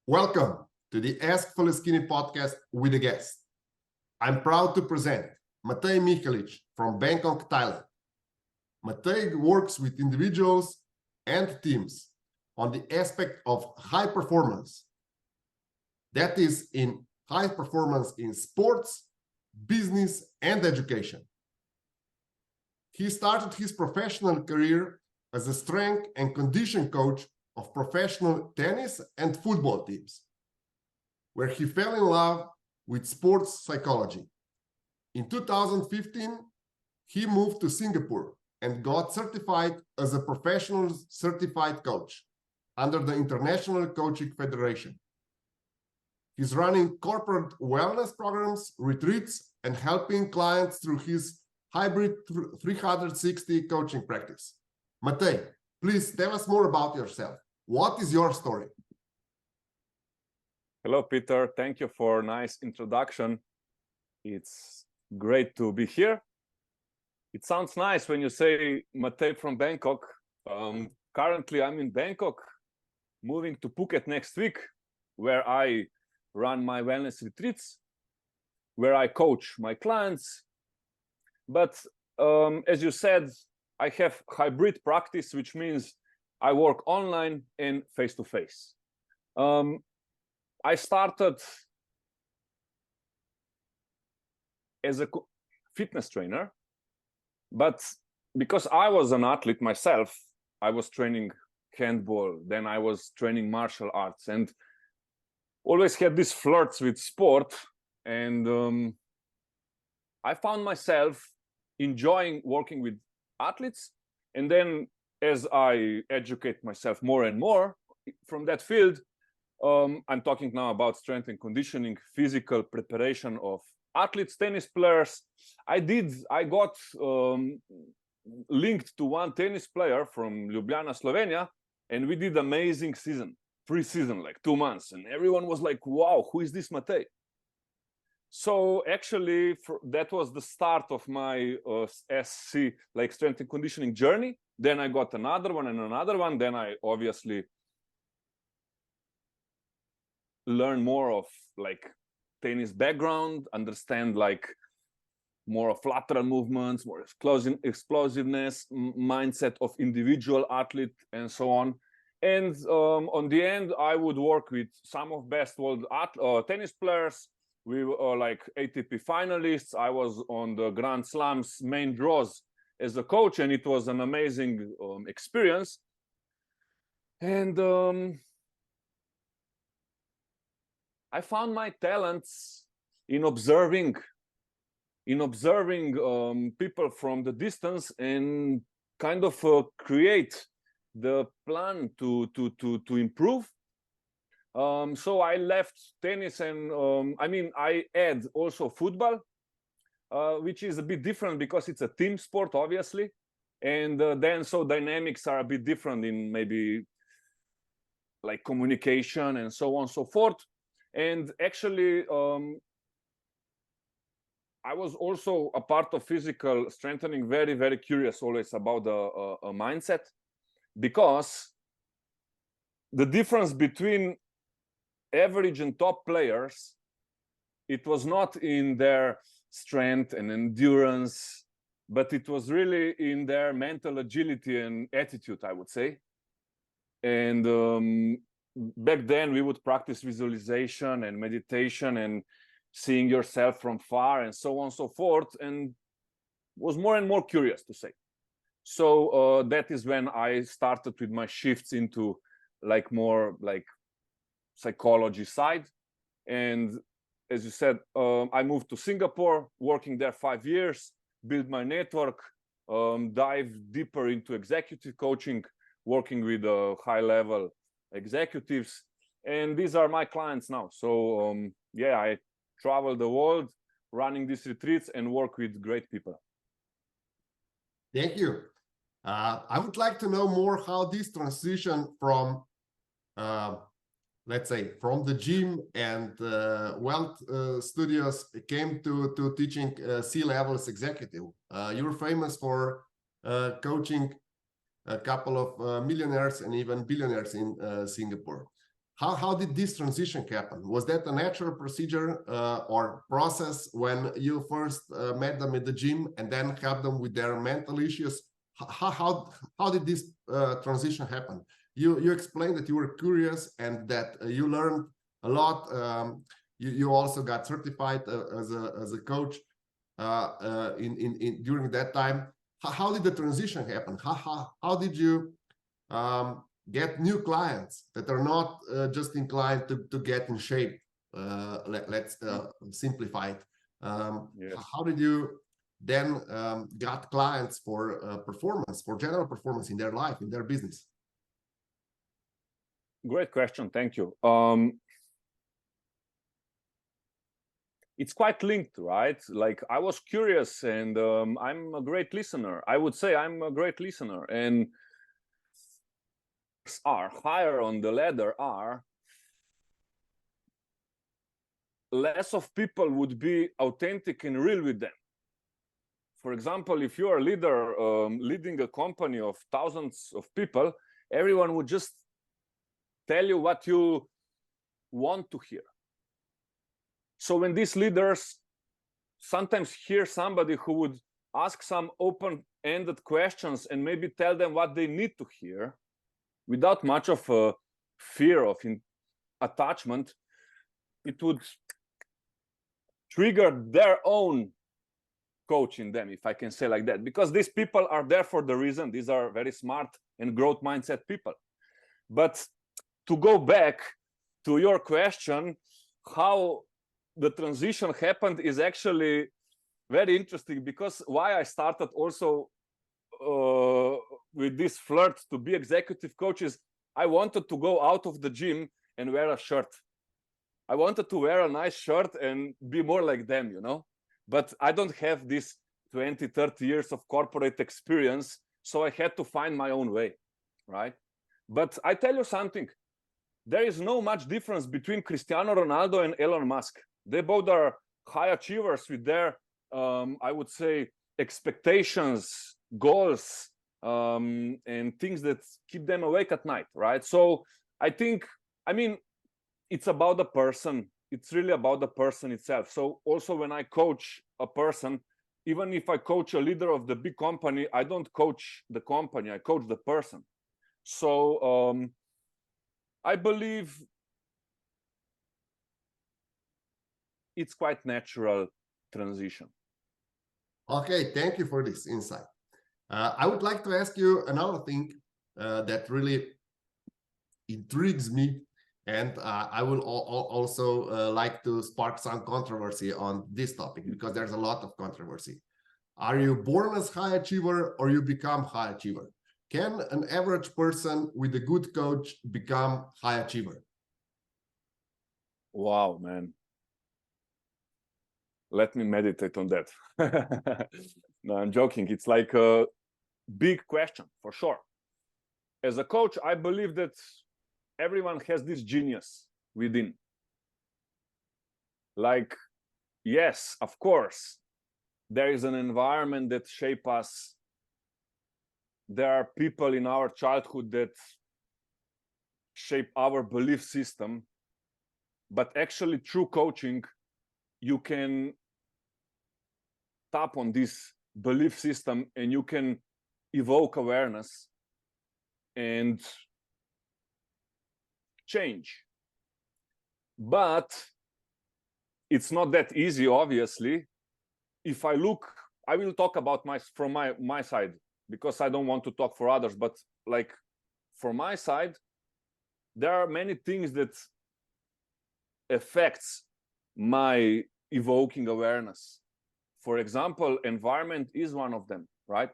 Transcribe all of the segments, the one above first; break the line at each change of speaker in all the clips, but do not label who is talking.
Welcome to the Ask Faleskini podcast with a guest. I'm proud to present Matej Mihelic from Bangkok, Thailand. Matej works with individuals and teams on the aspect of high performance. That is in high performance in sports, business, and education. He started his professional career as a strength and condition coach of professional tennis and football teams, where he fell in love with sports psychology. In 2015, he moved to Singapore and got certified as a professional certified coach under the International Coaching Federation. He's running corporate wellness programs, retreats, and helping clients through his hybrid 360 coaching practice. Matej, please tell us more about yourself. What is your story?
Hello, Peter. Thank you for a nice introduction. It's great to be here. It sounds nice when you say Matej from Bangkok. Currently, I'm in Bangkok, moving to Phuket next week, where I run my wellness retreats, where I coach my clients. But as you said, I have hybrid practice, which means I work online and face-to-face. I started as a fitness trainer, but because I was an athlete myself, I was training handball, then I was training martial arts, and always had these flirts with sport. And I found myself enjoying working with athletes. And then as I educate myself more and more from that field, I'm talking now about strength and conditioning, physical preparation of athletes, tennis players. I got linked to one tennis player from Ljubljana, Slovenia, and we did amazing pre-season, like 2 months. And everyone was like, wow, who is this Matej? So actually, that was the start of my SC, like strength and conditioning journey. Then I got another one and another one. Then I obviously learn more of like tennis background, understand like more of lateral movements, more explosiveness, mindset of individual athlete, and so on. And on the end, I would work with some of best world tennis players. We were like ATP finalists. I was on the Grand Slams main draws as a coach, and it was an amazing experience. And I found my talents in observing people from the distance and kind of create the plan to improve. So I left tennis, and I add also football, which is a bit different because it's a team sport, obviously. And then so dynamics are a bit different in maybe like communication and so on and so forth. And actually, I was also a part of physical strengthening, very, very curious always about the mindset, because the difference between average and top players, it was not in their strength and endurance, but it was really in their mental agility and attitude, I would say. And back then we would practice visualization and meditation and seeing yourself from far and so on and so forth, and was more and more curious, to say. So that is when I started with my shifts into like more like psychology side. And as you said, I moved to Singapore, working there 5 years, build my network, dive deeper into executive coaching, working with high-level executives, and these are my clients now. So yeah, I travel the world running these retreats and work with great people.
Thank you. I would like to know more how this transition from let's say from the gym and wealth studios came to teaching C-levels executive. You're famous for coaching a couple of millionaires and even billionaires in Singapore. how did this transition happen? Was that a natural procedure or process when you first met them at the gym and then helped them with their mental issues? How did this transition happen? You explained that you were curious and that you learned a lot. You also got certified as a coach during that time. How did the transition happen? How did you get new clients that are not just inclined to get in shape? Let's simplify it.
Yes.
How did you then got clients for performance, for general performance in their life, in their business?
Great question. Thank you. It's quite linked, right? Like I was curious, and I'm a great listener. I would say I'm a great listener, and are higher on the ladder are less of people would be authentic and real with them. For example, if you're a leader leading a company of thousands of people, everyone would just tell you what you want to hear. So when these leaders sometimes hear somebody who would ask some open-ended questions and maybe tell them what they need to hear without much of a fear of attachment, it would trigger their own coach in them, if I can say like that, because these people are there for the reason. These are very smart and growth mindset people. But to go back to your question, how the transition happened is actually very interesting, because why I started also with this flirt to be executive coaches, I wanted to go out of the gym and wear a shirt. I wanted to wear a nice shirt and be more like them, you know, but I don't have this 20, 30 years of corporate experience. So I had to find my own way, right? But I tell you something, there is no much difference between Cristiano Ronaldo and Elon Musk. They both are high achievers with their, I would say, expectations, goals, and things that keep them awake at night, right? So I think, I mean, it's about the person. It's really about the person itself. So also when I coach a person, even if I coach a leader of the big company, I don't coach the company, I coach the person. So I believe it's quite natural transition.
Okay, thank you for this insight. I would like to ask you another thing that really intrigues me, and I will also like to spark some controversy on this topic, because there's a lot of controversy. Are you born as high achiever or you become high achiever? Can an average person with a good coach become high achiever?
Wow, man. Let me meditate on that. No, I'm joking. It's like a big question, for sure. As a coach, I believe that everyone has this genius within. Like, yes, of course, there is an environment that shapes us. There are people in our childhood that shape our belief system. But actually, through coaching, you can tap on this belief system and you can evoke awareness and change. But it's not that easy, obviously. If I look, I will talk about from my side, because I don't want to talk for others, but like from my side, there are many things that affects my evoking awareness. For example, environment is one of them, right?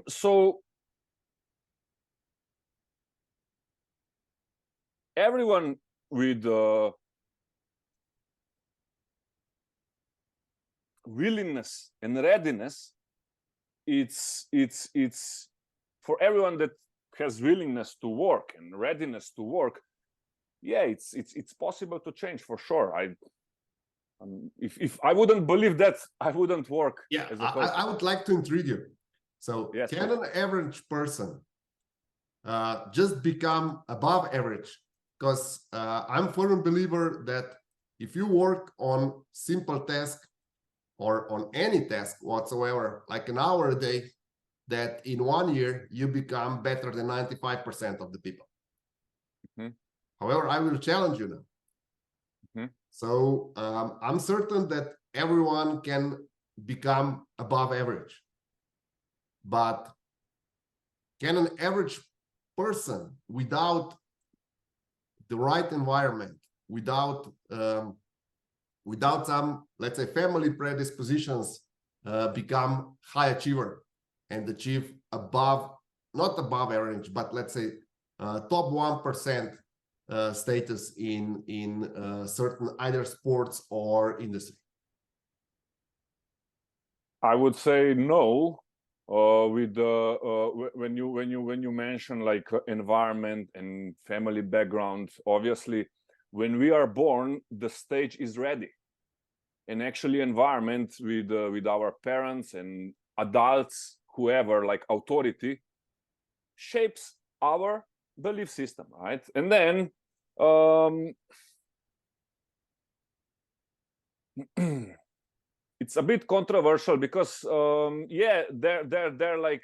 So everyone with willingness and readiness, it's for everyone that has willingness to work and readiness to work. Yeah, it's possible to change, for sure. If I wouldn't believe that, I wouldn't work.
Yeah,
as a coach.
I would like to intrigue you. So
yes,
can
please.
an average person just become above average because I'm a firm believer that if you work on simple task or on any task whatsoever, like an hour a day, that in 1 year you become better than 95% of the people.
Mhm.
However, I will challenge you now.
Mhm.
So I'm certain that everyone can become above average, but can an average person without the right environment, without some, let's say, family predispositions, become high achiever and achieve above, not above average, but let's say top 1% status in certain either sports or industry?
I would say no. With when you mention like environment and family background, obviously, when we are born, the stage is ready, and actually, environment with our parents and adults, whoever, like authority, shapes our belief system, right? And then it's a bit controversial because yeah, they're like,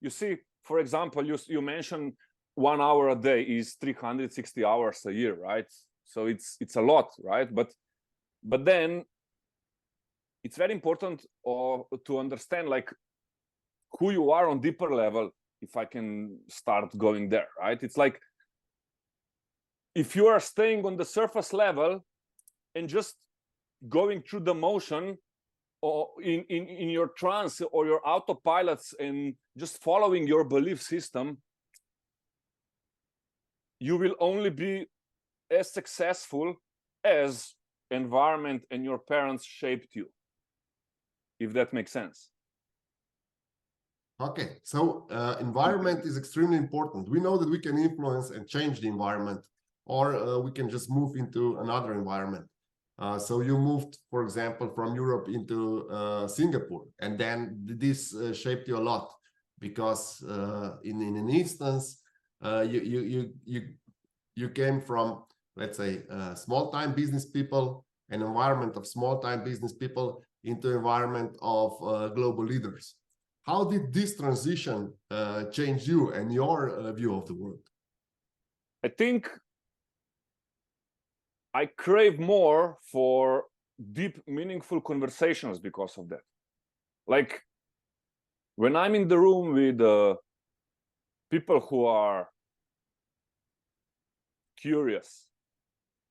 you see, for example, you mentioned 1 hour a day is 360 hours a year, right? So it's a lot, right? But then it's very important to understand like who you are on deeper level, if I can start going there, right? It's like if you are staying on the surface level and just going through the motion, or in your trance or your autopilots, and just following your belief system, you will only be as successful as environment and your parents shaped you, if that makes sense.
Okay, so environment is extremely important. We know that we can influence and change the environment, or we can just move into another environment. So you moved, for example, from Europe into Singapore, and then this shaped you a lot because in an instance, you came from, let's say, small-time business people, an environment of small-time business people, into environment of global leaders. How did this transition change you and your view of the world?
I think I crave more for deep, meaningful conversations because of that. Like when I'm in the room with people who are curious,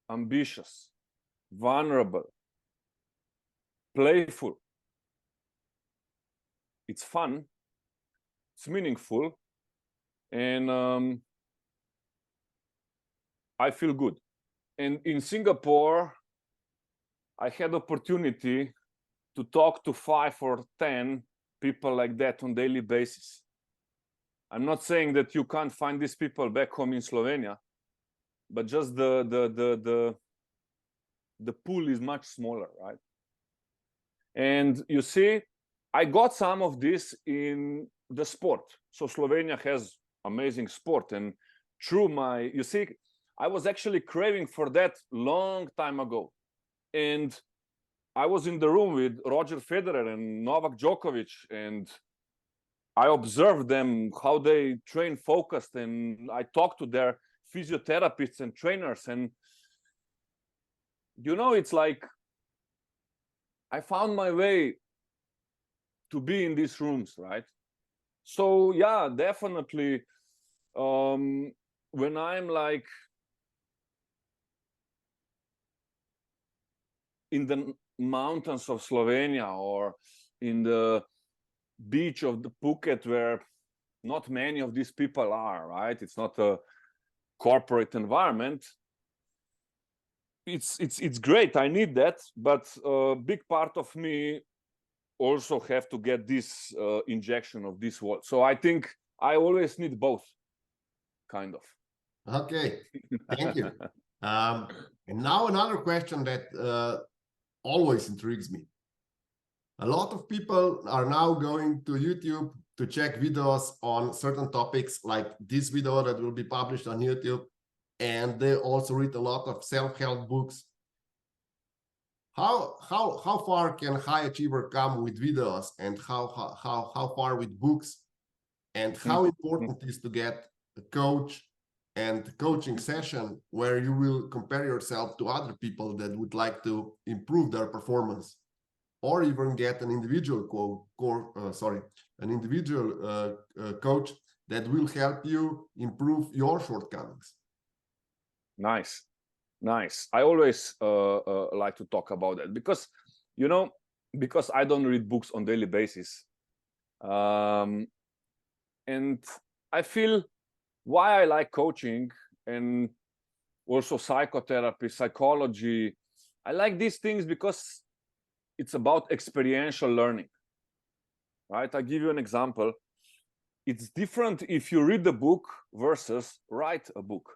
ambitious, vulnerable, playful, it's fun, it's meaningful, and I feel good. And in Singapore, I had opportunity to talk to 5 or 10 people like that on daily basis. I'm not saying that you can't find these people back home in Slovenia, but just the pool is much smaller, right? And you see, I got some of this in the sport. So Slovenia has amazing sport, and through my, you see, I was actually craving for that long time ago. And I was in the room with Roger Federer and Novak Djokovic, and I observed them, how they train focused, and I talked to their physiotherapists and trainers. And, you know, it's like I found my way to be in these rooms, right? So, yeah, definitely. When I'm like in the mountains of Slovenia or in the beach of the Phuket, where not many of these people are, right? It's not a corporate environment. It's great. I need that, but a big part of me also have to get this injection of this world. So I think I always need both, kind of.
Okay, thank you. And now another question that always intrigues me. A lot of people are now going to YouTube to check videos on certain topics, like this video that will be published on YouTube. and they also read a lot of self-help books. How far can high achiever come with videos, and how far with books, and how important is to get a coach and coaching session where you will compare yourself to other people that would like to improve their performance, or even get an individual coach that will help you improve your shortcomings.
Nice. I always like to talk about that because, because I don't read books on daily basis. And I feel why I like coaching and also psychotherapy, psychology. I like these things because it's about experiential learning, right? I give you an example. It's different if you read the book versus write a book,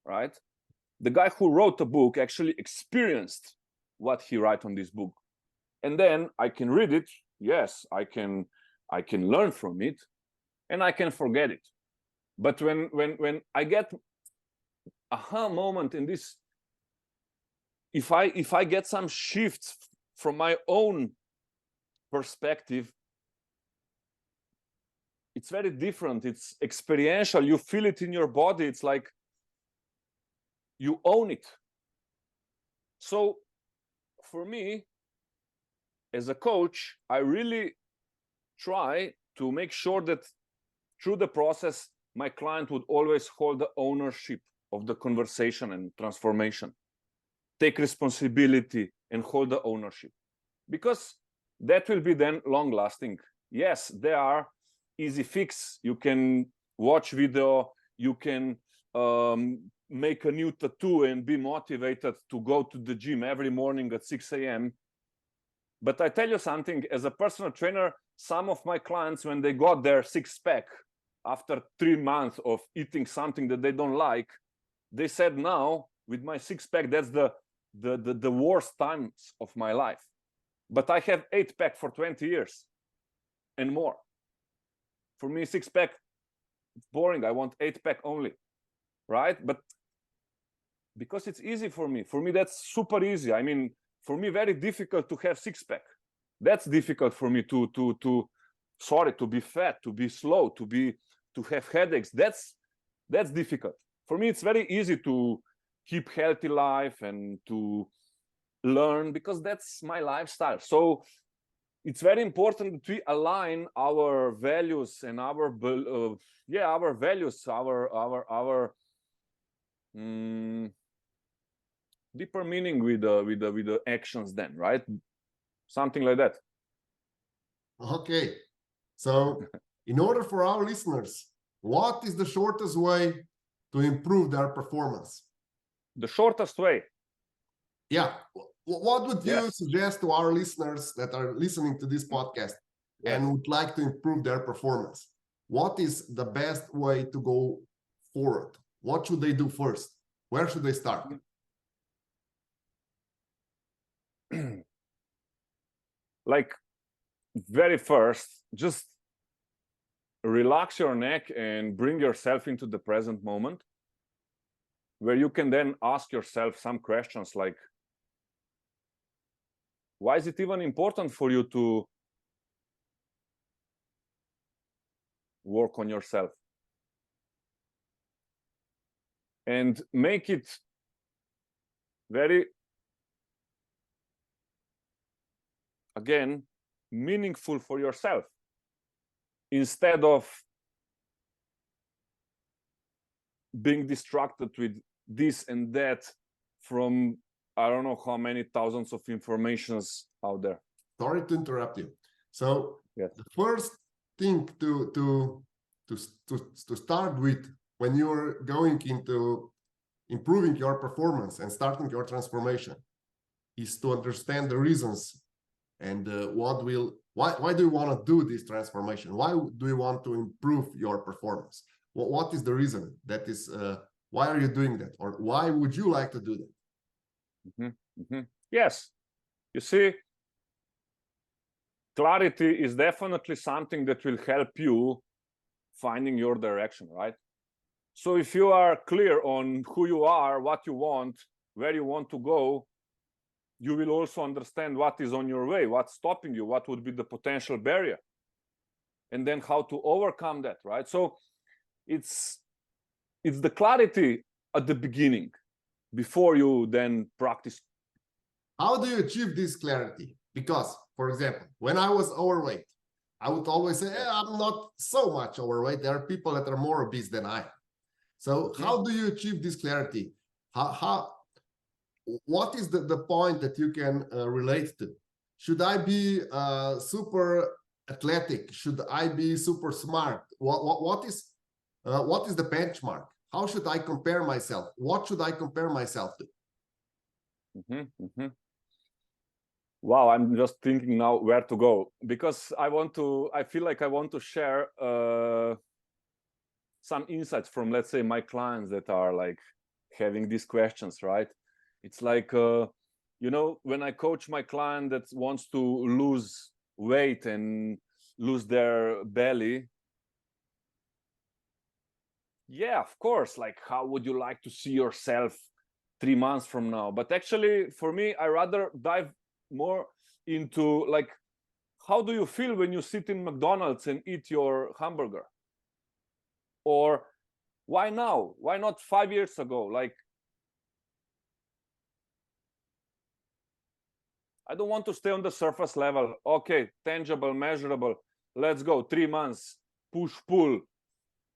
right? The guy who wrote the book actually experienced what he wrote on this book. And then I can read it. Yes, I can learn from it, and I can forget it. But when I get aha moment in this, if I get some shifts from my own perspective, it's very different. It's experiential. You feel it in your body. It's like you own it. So for me, as a coach, I really try to make sure that through the process, my client would always hold the ownership of the conversation and transformation, take responsibility and hold the ownership, because that will be then long lasting. Yes, there are easy fix. You can watch video, you can make a new tattoo and be motivated to go to the gym every morning at 6 a.m. But I tell you something, as a personal trainer, some of my clients, when they got their six-pack after 3 months of eating something that they don't like, they said, now with my six-pack, that's the worst times of my life. But I have 8-pack for 20 years and more. For me, six-pack, it's boring. I want 8-pack only, right? But because it's easy for me, that's super easy. I mean, for me, very difficult to have six-pack. That's difficult for me to be fat, to be slow, to have headaches. That's difficult. For me, it's very easy to keep healthy life and to learn, because that's my lifestyle. So it's very important that we align our values and our values, our deeper meaning with the actions then, right? Something like that.
Okay. So in order for our listeners, what is the shortest way to improve their performance?
The shortest way?
Yeah. What would you suggest to our listeners that are listening to this podcast and would like to improve their performance? What is the best way to go forward? What should they do first? Where should they start?
Like, very first, just relax your neck and bring yourself into the present moment, where you can then ask yourself some questions like, why is it even important for you to work on yourself? And make it very, again, meaningful for yourself, instead of being distracted with this and that from I don't know how many thousands of informations out there.
Sorry to interrupt you. So the first thing to start with when you're going into improving your performance and starting your transformation is to understand the reasons and why do you want to do this transformation? Why do you want to improve your performance? What is the reason that is? Why are you doing that, or why would you like to do that?
Yes, you see, clarity is definitely something that will help you finding your direction, right? So if you are clear on who you are, what you want, where you want to go, you will also understand what is on your way, what's stopping you, what would be the potential barrier, and then how to overcome that, right? So it's the clarity at the beginning before you then practice.
How do you achieve this clarity? Because, for example, when I was overweight, I would always say, I'm not so much overweight. There are people that are more obese than I am. So how do you achieve this clarity? What is the point that you can relate to? Should I be super athletic? Should I be super smart? What is the benchmark? How should I compare myself? What should I compare myself to?
Wow, I'm just thinking now where to go, because I feel like I want to share some insights from, let's say, my clients that are like having these questions, right? It's like, you know, when I coach my client that wants to lose weight and lose their belly, yeah, of course, like, how would you like to see yourself 3 months from now? But actually, for me, I rather dive more into like, how do you feel when you sit in McDonald's and eat your hamburger? Or why now? Why not 5 years ago? Like, I don't want to stay on the surface level. Okay, tangible, measurable. Let's go. 3 months, push, pull.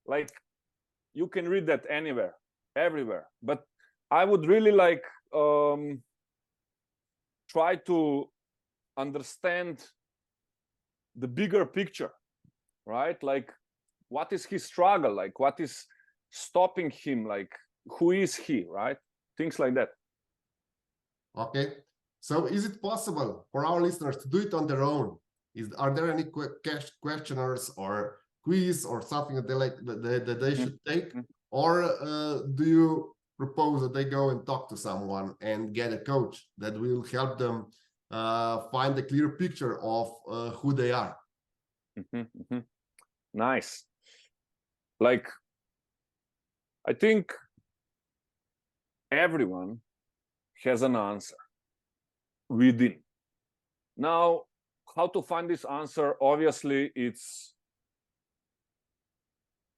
Like, you can read that anywhere, everywhere. But I would really like try to understand the bigger picture, right? Like, what is his struggle? Like, what is stopping him? Like, who is he, right? Things like that.
Okay. So is it possible for our listeners to do it on their own? Are there any questionnaires or quiz or something that they should take? Or do you propose that they go and talk to someone and get a coach that will help them find a clear picture of who they are?
Nice. Like, I think everyone has an answer within. Now, how to find this answer? Obviously, it's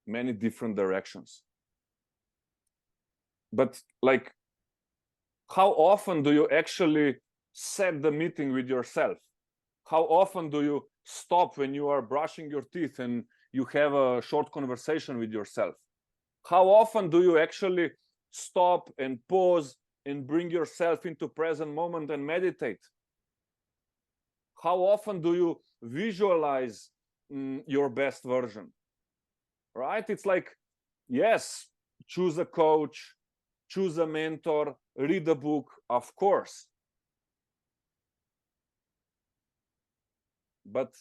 many different directions. But like, how often do you actually set the meeting with yourself? How often do you stop when you are brushing your teeth and you have a short conversation with yourself? How often do you actually stop and pause and bring yourself into present moment and meditate? How often do you visualize your best version? Right? It's like, yes, choose a coach, choose a mentor, read a book, of course. But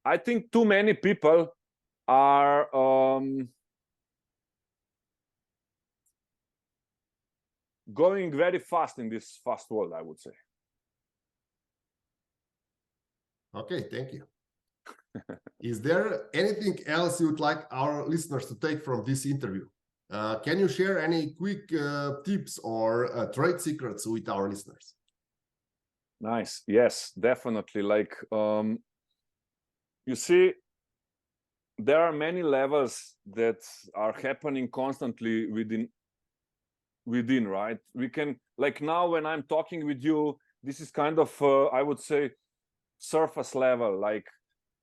I think too many people are going very fast in this fast world, I would say.
Okay, thank you. Is there anything else you would like our listeners to take from this interview? Can you share any quick tips or trade secrets with our listeners?
Nice. Yes, definitely. Like, you see, there are many levels that are happening constantly within, right? We can, like, now when I'm talking with you, this is kind of, I would say, surface level. Like,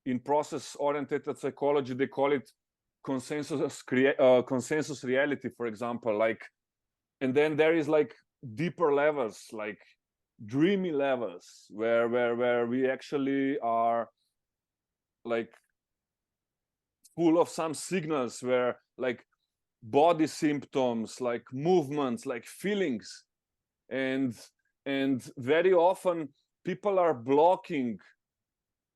in process-oriented psychology, they call it consensus reality, for example. Like, and then there is like deeper levels, like dreamy levels, where we actually are like full of some signals, where like body symptoms, like movements, like feelings, and very often people are blocking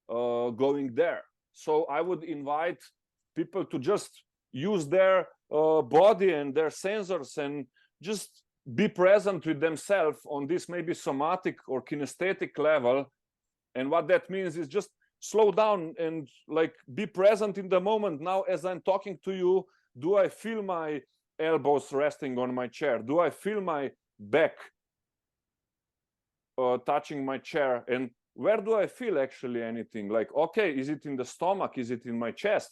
going there. So I would invite people to just use their body and their sensors and just be present with themselves on this maybe somatic or kinesthetic level. And what that means is just slow down and like be present in the moment. Now, as I'm talking to you, do I feel my elbows resting on my chair? Do I feel my back touching my chair? And where do I feel actually anything? Like, okay, is it in the stomach? Is it in my chest?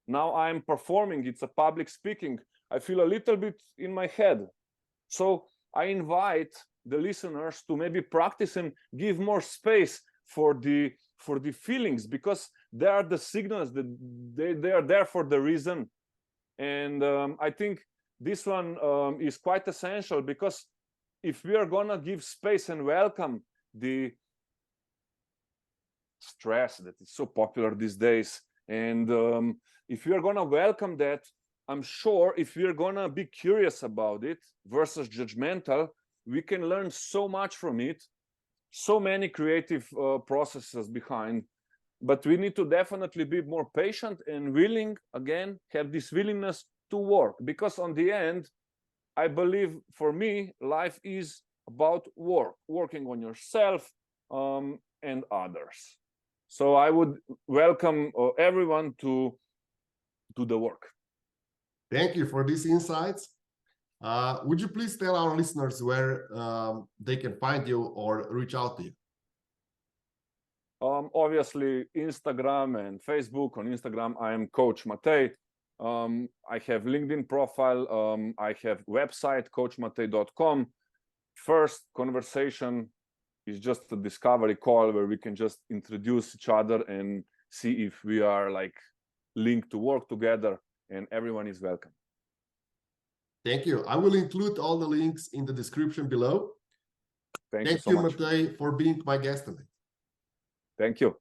Now I'm performing, it's a public speaking. I feel a little bit in my head. So I invite the listeners to maybe practice and give more space for the feelings, because they are the signals that they are there for the reason. And I think this one is quite essential, because if we are gonna give space and welcome the stress that is so popular these days, and if we are gonna welcome that, I'm sure if we're gonna be curious about it versus judgmental, we can learn so much from it, so many creative processes behind. But we need to definitely be more patient and willing, again, have this willingness to work, because on the end, I believe for me, life is about work, working on yourself and others. So I would welcome everyone to the work.
Thank you for these insights. Would you please tell our listeners where they can find you or reach out to you?
Obviously, Instagram and Facebook. On Instagram, I am Coach Matej. I have LinkedIn profile. I have website, coachmatej.com. First conversation is just a discovery call where we can just introduce each other and see if we are like linked to work together, and everyone is welcome.
Thank you. I will include all the links in the description below.
Thank you so much.
Matej, for being my guest today.
Thank you.